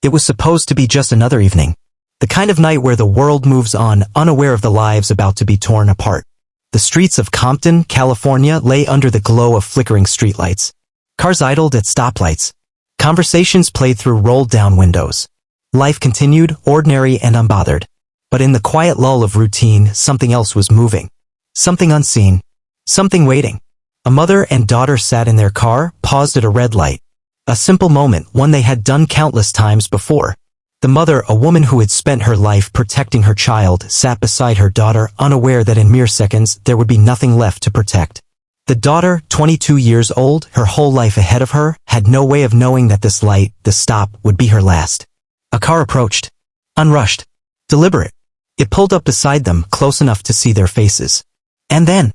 It was supposed to be just another evening. The kind of night where the world moves on, unaware of the lives about to be torn apart. The streets of Compton, California lay under the glow of flickering streetlights. Cars idled at stoplights. Conversations played through rolled-down windows. Life continued, ordinary and unbothered. But in the quiet lull of routine, something else was moving. Something unseen. Something waiting. A mother and daughter sat in their car, paused at a red light. A simple moment, one they had done countless times before. The mother, a woman who had spent her life protecting her child, sat beside her daughter, unaware that in mere seconds there would be nothing left to protect. The daughter, 22 years old, her whole life ahead of her, had no way of knowing that this light, this stop, would be her last. A car approached. Unrushed. Deliberate. It pulled up beside them, close enough to see their faces. And then,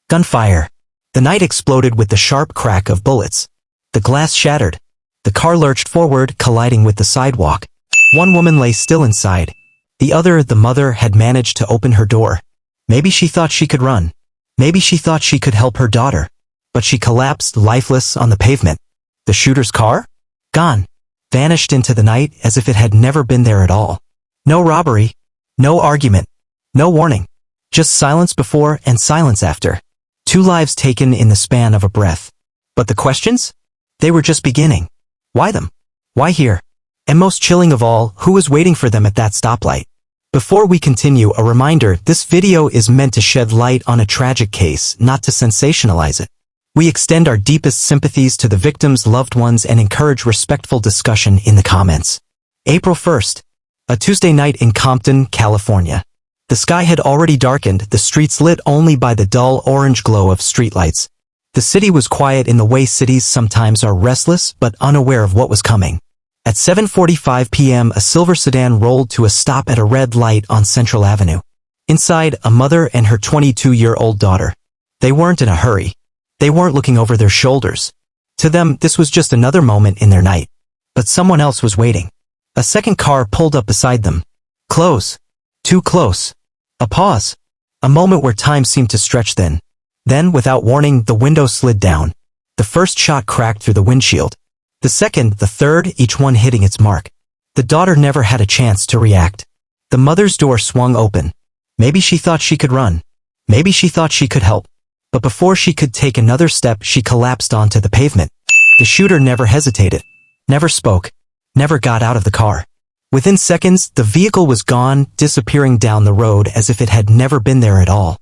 gunfire. The night exploded with the sharp crack of bullets. The glass shattered. The car lurched forward, colliding with the sidewalk. One woman lay still inside. The other, the mother, had managed to open her door. Maybe she thought she could run. Maybe she thought she could help her daughter. But she collapsed, lifeless, on the pavement. The shooter's car? Gone. Vanished into the night as if it had never been there at all. No robbery. No argument. No warning. Just silence before and silence after. 2 lives taken in the span of a breath. But the questions? They were just beginning. Why them? Why here? And most chilling of all, who was waiting for them at that stoplight? Before we continue, a reminder, this video is meant to shed light on a tragic case, not to sensationalize it. We extend our deepest sympathies to the victims' loved ones and encourage respectful discussion in the comments. April 1st. A Tuesday night in Compton, California. The sky had already darkened, the streets lit only by the dull orange glow of streetlights. The city was quiet in the way cities sometimes are, restless but unaware of what was coming. At 7:45 p.m. a silver sedan rolled to a stop at a red light on Central Avenue. Inside, a mother and her 22-year-old daughter. They weren't in a hurry. They weren't looking over their shoulders. To them, this was just another moment in their night. But someone else was waiting. A second car pulled up beside them. Close. Too close. A pause. A moment where time seemed to stretch thin. Then, without warning, the window slid down. The first shot cracked through the windshield. The second, the third, each one hitting its mark. The daughter never had a chance to react. The mother's door swung open. Maybe she thought she could run. Maybe she thought she could help. But before she could take another step, she collapsed onto the pavement. The shooter never hesitated. Never spoke. Never got out of the car. Within seconds, the vehicle was gone, disappearing down the road as if it had never been there at all.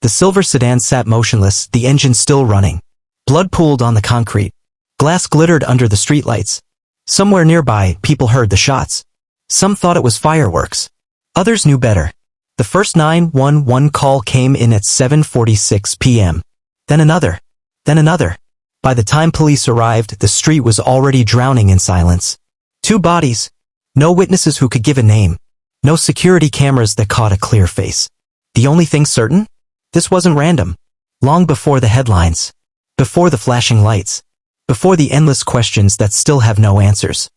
The silver sedan sat motionless, the engine still running. Blood pooled on the concrete. Glass glittered under the streetlights. Somewhere nearby, people heard the shots. Some thought it was fireworks. Others knew better. The first 911 call came in at 7:46 p.m. Then another. Then another. By the time police arrived, the street was already drowning in silence. 2 bodies. No witnesses who could give a name. No security cameras that caught a clear face. The only thing certain? This wasn't random. Long before the headlines. Before the flashing lights. Before the endless questions that still have no answers.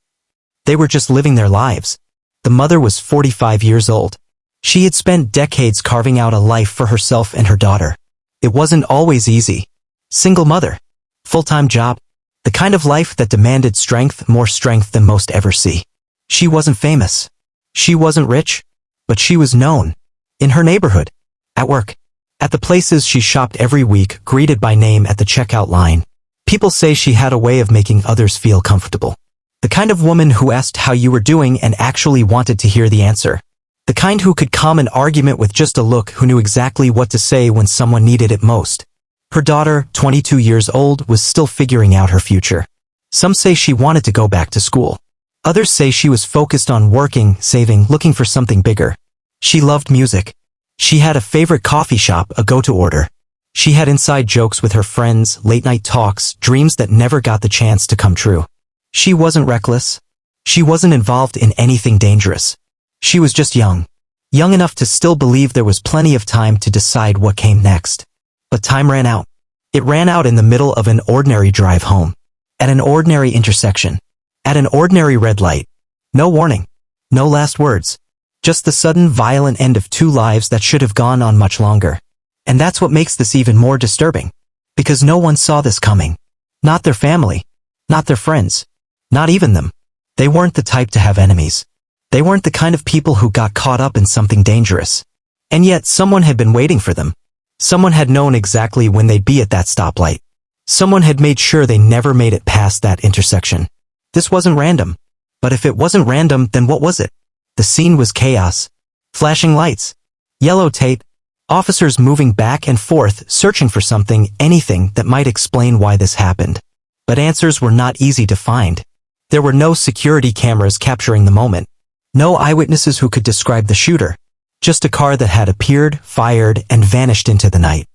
They were just living their lives. The mother was 45 years old. She had spent decades carving out a life for herself and her daughter. It wasn't always easy. Single mother. Full-time job. The kind of life that demanded strength, more strength than most ever see. She wasn't famous. She wasn't rich. But she was known. In her neighborhood. At work. At the places she shopped every week, greeted by name at the checkout line. People say she had a way of making others feel comfortable. The kind of woman who asked how you were doing and actually wanted to hear the answer. The kind who could calm an argument with just a look, who knew exactly what to say when someone needed it most. Her daughter, 22 years old, was still figuring out her future. Some say she wanted to go back to school. Others say she was focused on working, saving, looking for something bigger. She loved music. She had a favorite coffee shop, a go-to order. She had inside jokes with her friends, late-night talks, dreams that never got the chance to come true. She wasn't reckless. She wasn't involved in anything dangerous. She was just young. Young enough to still believe there was plenty of time to decide what came next. But time ran out. It ran out in the middle of an ordinary drive home. At an ordinary intersection. At an ordinary red light. No warning. No last words. Just the sudden, violent end of 2 lives that should have gone on much longer. And that's what makes this even more disturbing. Because no one saw this coming. Not their family. Not their friends. Not even them. They weren't the type to have enemies. They weren't the kind of people who got caught up in something dangerous. And yet someone had been waiting for them. Someone had known exactly when they'd be at that stoplight. Someone had made sure they never made it past that intersection. This wasn't random. But if it wasn't random, then what was it? The scene was chaos. Flashing lights. Yellow tape. Officers moving back and forth, searching for something, anything that might explain why this happened. But answers were not easy to find. There were no security cameras capturing the moment. No eyewitnesses who could describe the shooter. Just a car that had appeared, fired, and vanished into the night.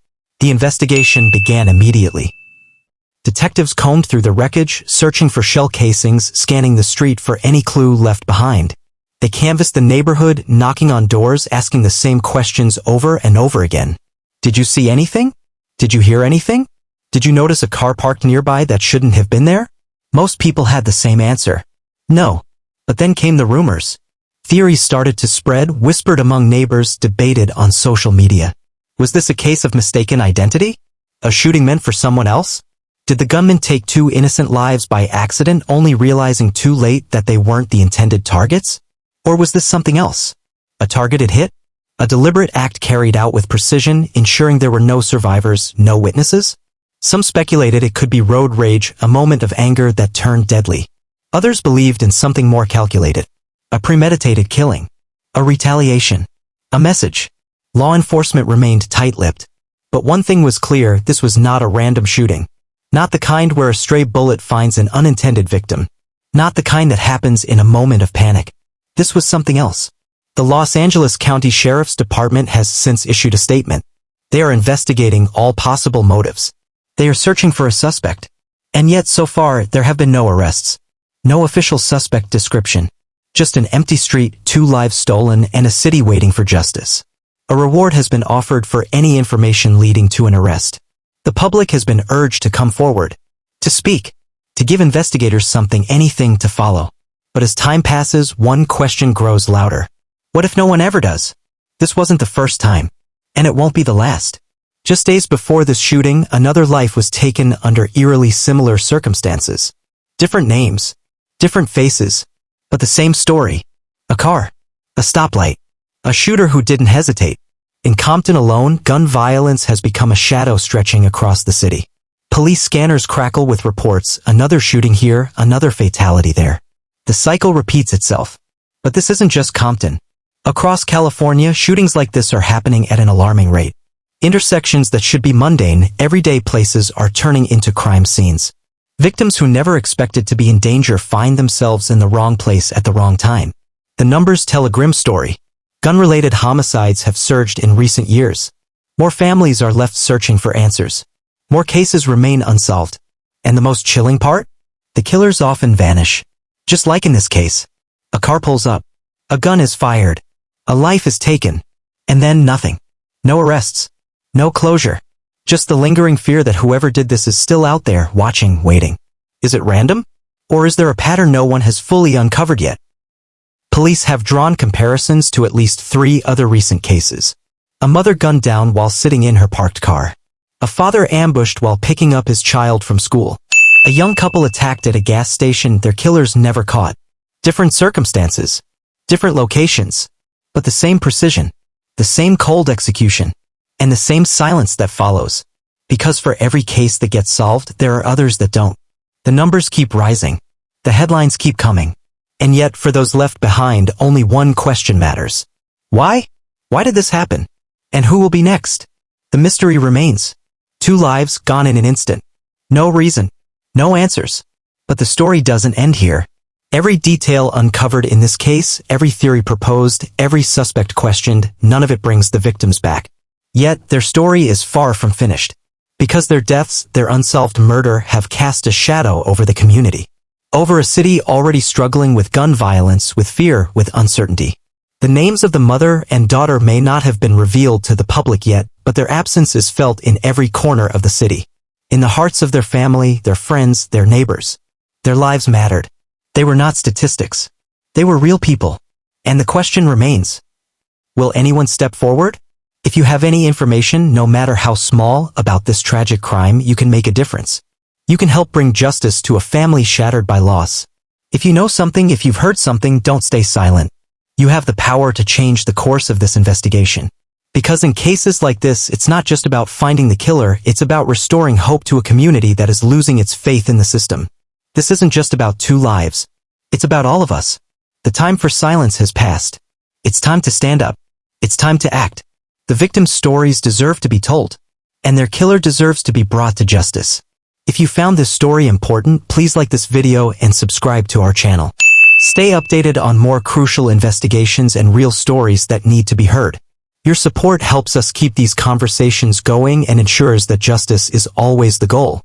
The investigation began immediately. Detectives combed through the wreckage, searching for shell casings, scanning the street for any clue left behind. They canvassed the neighborhood, knocking on doors, asking the same questions over and over again. Did you see anything? Did you hear anything? Did you notice a car parked nearby that shouldn't have been there? Most people had the same answer. No. But then came the rumors. Theories started to spread, whispered among neighbors, debated on social media. Was this a case of mistaken identity? A shooting meant for someone else? Did the gunman take two innocent lives by accident, only realizing too late that they weren't the intended targets? Or was this something else? A targeted hit? A deliberate act carried out with precision, ensuring there were no survivors, no witnesses? Some speculated it could be road rage, a moment of anger that turned deadly. Others believed in something more calculated. A premeditated killing. A retaliation. A message. Law enforcement remained tight-lipped. But one thing was clear, this was not a random shooting. Not the kind where a stray bullet finds an unintended victim. Not the kind that happens in a moment of panic. This was something else. The Los Angeles County Sheriff's Department has since issued a statement. They are investigating all possible motives. They are searching for a suspect. And yet so far, there have been no arrests. No official suspect description. Just an empty street, 2 lives stolen, and a city waiting for justice. A reward has been offered for any information leading to an arrest. The public has been urged to come forward. To speak. To give investigators something, anything to follow. But as time passes, one question grows louder. What if no one ever does? This wasn't the first time. And it won't be the last. Just days before this shooting, another life was taken under eerily similar circumstances. Different names. Different faces. But the same story. A car. A stoplight. A shooter who didn't hesitate. In Compton alone, gun violence has become a shadow stretching across the city. Police scanners crackle with reports, another shooting here, another fatality there. The cycle repeats itself. But this isn't just Compton. Across California, shootings like this are happening at an alarming rate. Intersections that should be mundane, everyday places are turning into crime scenes. Victims who never expected to be in danger find themselves in the wrong place at the wrong time. The numbers tell a grim story. Gun-related homicides have surged in recent years. More families are left searching for answers. More cases remain unsolved. And the most chilling part? The killers often vanish. Just like in this case. A car pulls up. A gun is fired. A life is taken. And then nothing. No arrests. No closure. Just the lingering fear that whoever did this is still out there, watching, waiting. Is it random? Or is there a pattern no one has fully uncovered yet? Police have drawn comparisons to at least 3 other recent cases. A mother gunned down while sitting in her parked car. A father ambushed while picking up his child from school. A young couple attacked at a gas station, their killers never caught. Different circumstances. Different locations. But the same precision. The same cold execution. And the same silence that follows. Because for every case that gets solved, there are others that don't. The numbers keep rising. The headlines keep coming. And yet, for those left behind, only one question matters. Why? Why did this happen? And who will be next? The mystery remains. 2 lives gone in an instant. No reason. No answers. But the story doesn't end here. Every detail uncovered in this case, every theory proposed, every suspect questioned, none of it brings the victims back. Yet, their story is far from finished. Because their deaths, their unsolved murder, have cast a shadow over the community. Over a city already struggling with gun violence, with fear, with uncertainty. The names of the mother and daughter may not have been revealed to the public yet, but their absence is felt in every corner of the city. In the hearts of their family, their friends, their neighbors. Their lives mattered. They were not statistics. They were real people. And the question remains. Will anyone step forward? If you have any information, no matter how small, about this tragic crime, you can make a difference. You can help bring justice to a family shattered by loss. If you know something, if you've heard something, don't stay silent. You have the power to change the course of this investigation. Because in cases like this, it's not just about finding the killer, it's about restoring hope to a community that is losing its faith in the system. This isn't just about 2 lives. It's about all of us. The time for silence has passed. It's time to stand up. It's time to act. The victims' stories deserve to be told. And their killer deserves to be brought to justice. If you found this story important, please like this video and subscribe to our channel. Stay updated on more crucial investigations and real stories that need to be heard. Your support helps us keep these conversations going and ensures that justice is always the goal.